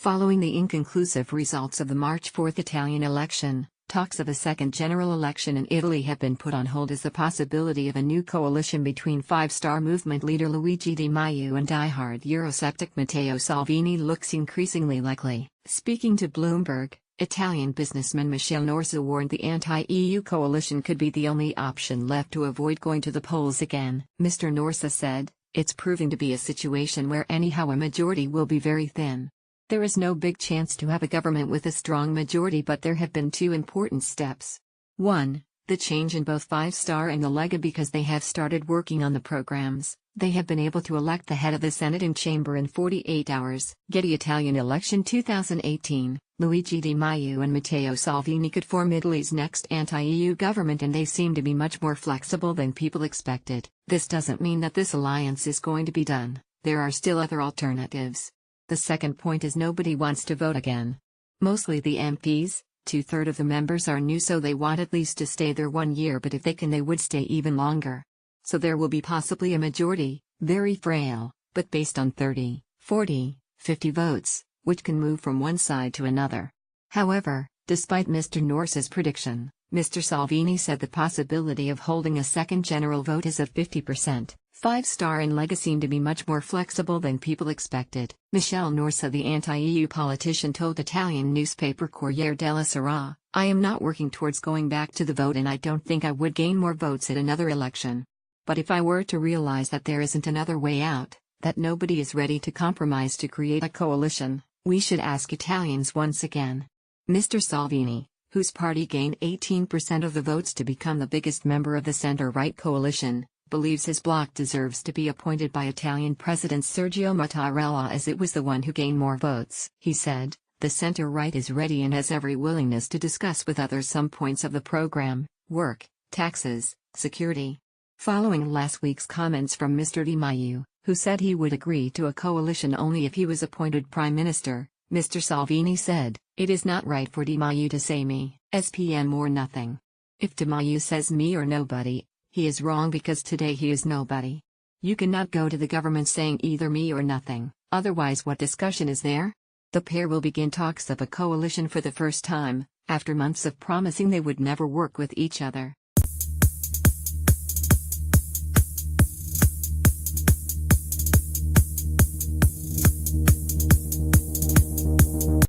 Following the inconclusive results of the March 4 Italian election, talks of a second general election in Italy have been put on hold as the possibility of a new coalition between Five-Star Movement leader Luigi Di Maio and diehard Eurosceptic Matteo Salvini looks increasingly likely. Speaking to Bloomberg, Italian businessman Michele Norsa warned the anti-EU coalition could be the only option left to avoid going to the polls again. Mr. Norsa said, "It's proving to be a situation where anyhow a majority will be very thin. There is no big chance to have a government with a strong majority, but there have been two important steps. 1. The change in both Five-Star and the Lega, because they have started working on the programs. They have been able to elect the head of the Senate and Chamber in 48 hours. Getty Italian election 2018, Luigi Di Maio and Matteo Salvini could form Italy's next anti-EU government, and they seem to be much more flexible than people expected. This doesn't mean that this alliance is going to be done. There are still other alternatives. The second point is nobody wants to vote again. Mostly the MPs, 2/3 of the members are new, so they want at least to stay there 1 year, but if they can they would stay even longer. So there will be possibly a majority, very frail, but based on 30, 40, 50 votes, which can move from one side to another." However, despite Mr. Norsa's prediction, Mr. Salvini said the possibility of holding a second general vote is at 50%. Five-Star and Lega seem to be much more flexible than people expected. Michele Norsa, the anti-EU politician, told Italian newspaper Corriere della Sera, "I am not working towards going back to the vote, and I don't think I would gain more votes at another election. But if I were to realize that there isn't another way out, that nobody is ready to compromise to create a coalition, we should ask Italians once again." Mr. Salvini, whose party gained 18% of the votes to become the biggest member of the center-right coalition, believes his bloc deserves to be appointed by Italian President Sergio Mattarella, as it was the one who gained more votes. He said, "The center-right is ready and has every willingness to discuss with others some points of the program: work, taxes, security." Following last week's comments from Mr. Di Maio, who said he would agree to a coalition only if he was appointed Prime Minister, Mr. Salvini said, "It is not right for Di Maio to say me, SPM or nothing. If Di Maio says me or nobody, he is wrong, because today he is nobody. You cannot go to the government saying either me or nothing, otherwise what discussion is there?" The pair will begin talks of a coalition for the first time, after months of promising they would never work with each other.